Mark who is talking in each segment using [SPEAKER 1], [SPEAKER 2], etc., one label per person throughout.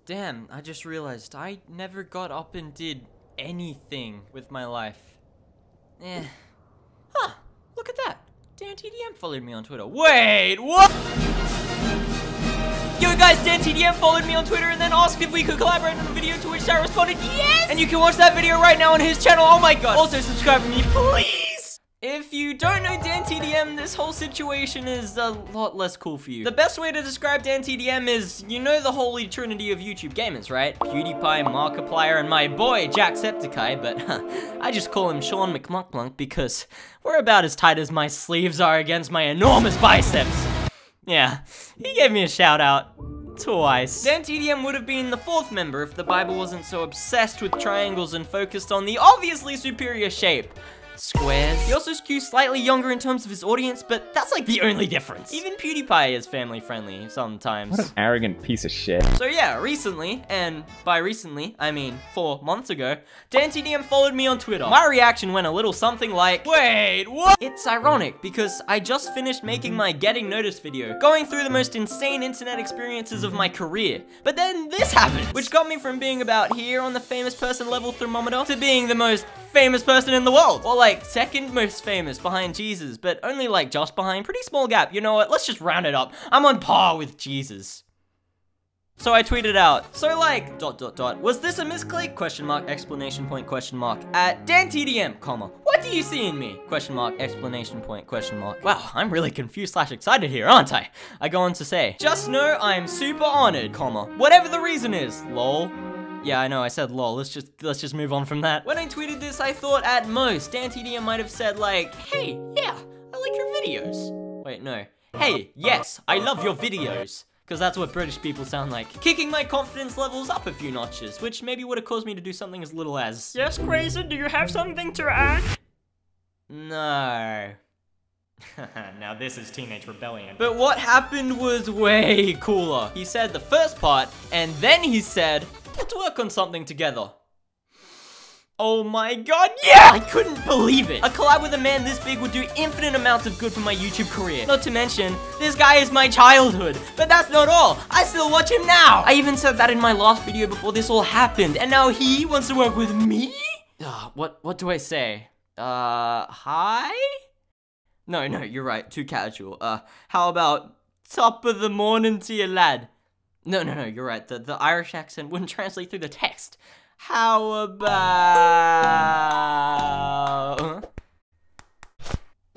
[SPEAKER 1] Damn, I just realized I never got up and did anything with my life. Huh, look at that. DanTDM followed me on Twitter. Wait, what? Yo guys, DanTDM followed me on Twitter and then asked if we could collaborate on a video, to which I responded yes! And you can watch that video right now on his channel, oh my god. Also subscribe to me, please! If you don't know DanTDM, this whole situation is a lot less cool for you. The best way to describe DanTDM is, you know the holy trinity of YouTube gamers, right? PewDiePie, Markiplier, and my boy, Jacksepticeye, but I just call him Sean McMuckmunk because we're about as tight as my sleeves are against my enormous biceps. Yeah, he gave me a shout out. Twice. DanTDM would have been the fourth member if the Bible wasn't so obsessed with triangles and focused on the obviously superior shape. Squares. He also skews slightly younger in terms of his audience, but that's like the only difference. Even PewDiePie is family friendly sometimes.
[SPEAKER 2] What an arrogant piece of shit.
[SPEAKER 1] So yeah, recently, and by recently, I mean 4 months ago, DanTDM followed me on Twitter. My reaction went a little something like, wait, what? It's ironic because I just finished making my Getting Noticed video, going through the most insane internet experiences of my career. But then this happened, which got me from being about here on the famous person level thermometer to being the most famous person in the world. Or like second most famous behind Jesus, but only like just behind. Pretty small gap. You know what? Let's just round it up. I'm on par with Jesus. So I tweeted out, so like, ... was this a misclick? Question mark, exclamation point, question mark, at DanTDM, comma, what do you see in me? Question mark, exclamation point, question mark. Wow, I'm really confused / excited here, aren't I? I go on to say, just know I'm super honored, comma, whatever the reason is, lol. Yeah, I know, I said lol, let's just move on from that. When I tweeted this, I thought at most, DanTDM might have said like, hey, yeah, I like your videos. Wait, no. Hey, yes, I love your videos. Because that's what British people sound like. Kicking my confidence levels up a few notches, which maybe would have caused me to do something as little as, yes, Quaser, do you have something to add? No.
[SPEAKER 3] Now this is teenage rebellion.
[SPEAKER 1] But what happened was way cooler. He said the first part, and then he said, let's work on something together. Oh my god, yeah! I couldn't believe it. A collab with a man this big would do infinite amounts of good for my YouTube career. Not to mention, this guy is my childhood. But that's not all. I still watch him now. I even said that in my last video before this all happened. And now he wants to work with me? What do I say? Hi? No, you're right. Too casual. How about top of the morning to you, lad? No, you're right. The Irish accent wouldn't translate through the text. How about...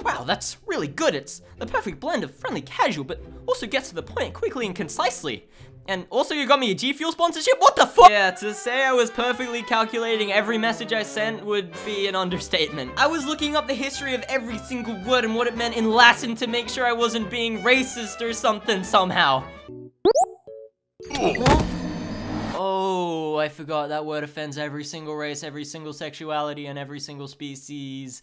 [SPEAKER 1] Wow, that's really good. It's the perfect blend of friendly casual, but also gets to the point quickly and concisely. And also you got me a G Fuel sponsorship? What the fuck? Yeah, to say I was perfectly calculating every message I sent would be an understatement. I was looking up the history of every single word and what it meant in Latin to make sure I wasn't being racist or something somehow. Oh, I forgot that word offends every single race, every single sexuality, and every single species.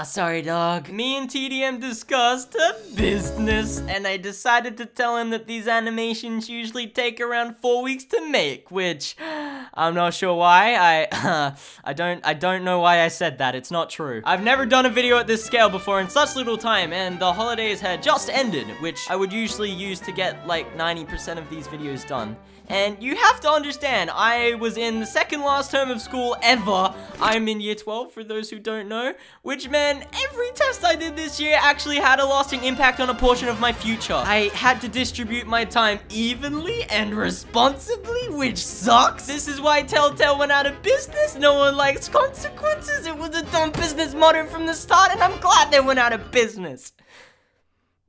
[SPEAKER 1] Sorry, dog. Me and TDM discussed business, and I decided to tell him that these animations usually take around 4 weeks to make, which I'm not sure why. I don't know why I said that. It's not true. I've never done a video at this scale before in such little time, and the holidays had just ended, which I would usually use to get like 90% of these videos done. And you have to understand, I was in the second last term of school ever. I'm in year 12, for those who don't know, which meant every test I did this year actually had a lasting impact on a portion of my future. I had to distribute my time evenly and responsibly, which sucks. This is why Telltale went out of business. No one likes consequences. It was a dumb business motto from the start, and I'm glad they went out of business.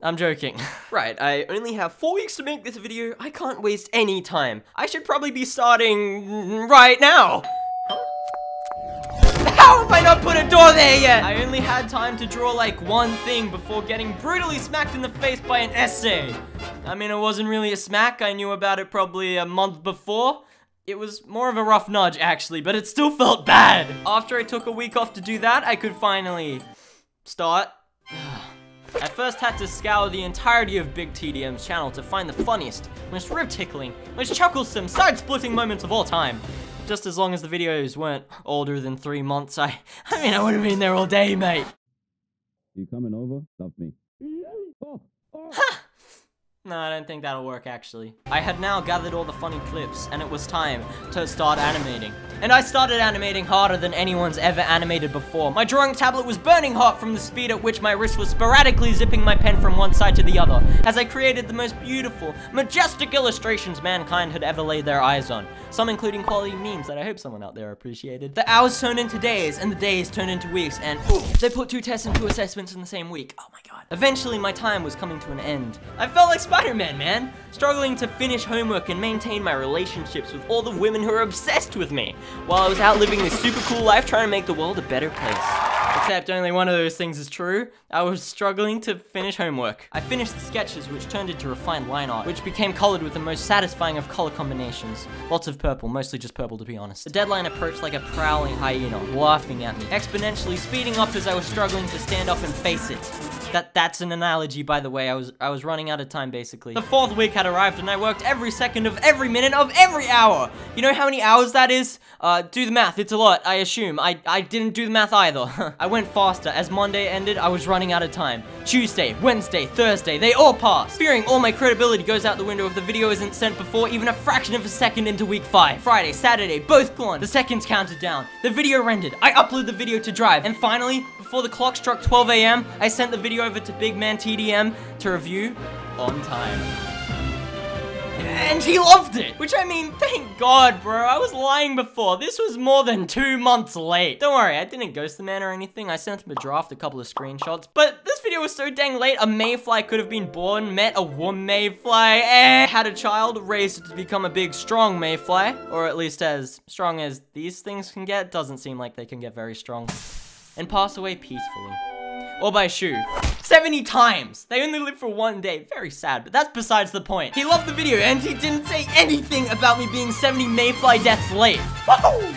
[SPEAKER 1] I'm joking. Right, I only have 4 weeks to make this video. I can't waste any time. I should probably be starting right now. How have I not put a door there yet? I only had time to draw like one thing before getting brutally smacked in the face by an essay. I mean, it wasn't really a smack. I knew about it probably a month before. It was more of a rough nudge, actually, but it still felt bad. After I took a week off to do that, I could finally start. I first had to scour the entirety of Big TDM's channel to find the funniest, most rib-tickling, most chucklesome, side-splitting moments of all time. Just as long as the videos weren't older than 3 months, I mean, I would have been there all day, mate.
[SPEAKER 2] You coming over? Love me.
[SPEAKER 1] Ha! No, I don't think that'll work, actually. I had now gathered all the funny clips, and it was time to start animating. And I started animating harder than anyone's ever animated before. My drawing tablet was burning hot from the speed at which my wrist was sporadically zipping my pen from one side to the other, as I created the most beautiful, majestic illustrations mankind had ever laid their eyes on. Some including quality memes that I hope someone out there appreciated. The hours turned into days, and the days turned into weeks, and they put 2 tests and 2 assessments in the same week. Oh my god. Eventually, my time was coming to an end. I felt like Spider-Man, man, struggling to finish homework and maintain my relationships with all the women who are obsessed with me, while I was out living this super cool life trying to make the world a better place. Except only one of those things is true. I was struggling to finish homework. I finished the sketches, which turned into refined line art, which became colored with the most satisfying of color combinations. Lots of purple, mostly just purple to be honest. The deadline approached like a prowling hyena, laughing at me, exponentially speeding up as I was struggling to stand up and face it. That's an analogy, by the way. I was running out of time, basically. The 4th week had arrived, and I worked every second of every minute of every hour. You know how many hours that is? Do the math. It's a lot, I assume. I didn't do the math either. I went faster. As Monday ended, I was running out of time. Tuesday, Wednesday, Thursday, they all passed. Fearing all my credibility goes out the window if the video isn't sent before even a fraction of a second into week 5. Friday, Saturday, both gone. The seconds counted down. The video rendered. I uploaded the video to Drive. And finally, before the clock struck 12 AM, I sent the video over to big man TDM to review on time. And he loved it! Which, I mean, thank God, bro. I was lying before. This was more than 2 months late. Don't worry, I didn't ghost the man or anything. I sent him a draft, a couple of screenshots. But this video was so dang late, a mayfly could have been born, met a woman mayfly, and had a child, raised it to become a big, strong mayfly. Or at least as strong as these things can get. Doesn't seem like they can get very strong. And pass away peacefully. Or by shoe. 70 times! They only live for 1 day. Very sad, but that's besides the point. He loved the video, and he didn't say anything about me being 70 mayfly deaths late.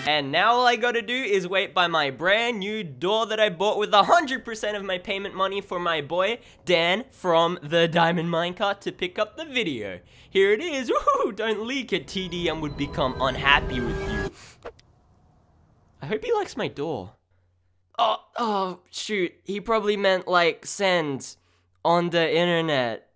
[SPEAKER 1] And now all I gotta do is wait by my brand new door that I bought with 100% of my payment money for my boy, Dan, from the Diamond Minecart to pick up the video. Here it is. Woohoo! Don't leak it. TDM would become unhappy with you. I hope he likes my door. Oh, shoot. He probably meant, like, send on the internet.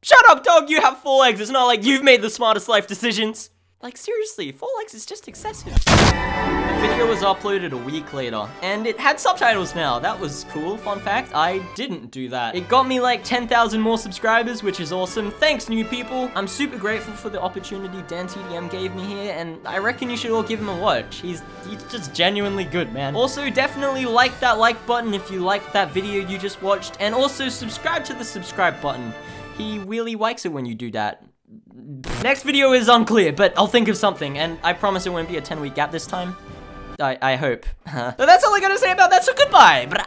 [SPEAKER 1] Shut up, dog! You have 4 legs. It's not like you've made the smartest life decisions. Like, seriously, 4 legs is just excessive. The video was uploaded a week later, and it had subtitles now. That was cool. Fun fact, I didn't do that. It got me like 10,000 more subscribers, which is awesome. Thanks, new people. I'm super grateful for the opportunity DanTDM gave me here, and I reckon you should all give him a watch. He's just genuinely good, man. Also, definitely like that like button if you liked that video you just watched, and also subscribe to the subscribe button. He really likes it when you do that. Next video is unclear, but I'll think of something, and I promise it won't be a 10-week gap this time. I hope. But that's all I gotta say about that, so goodbye! Brah.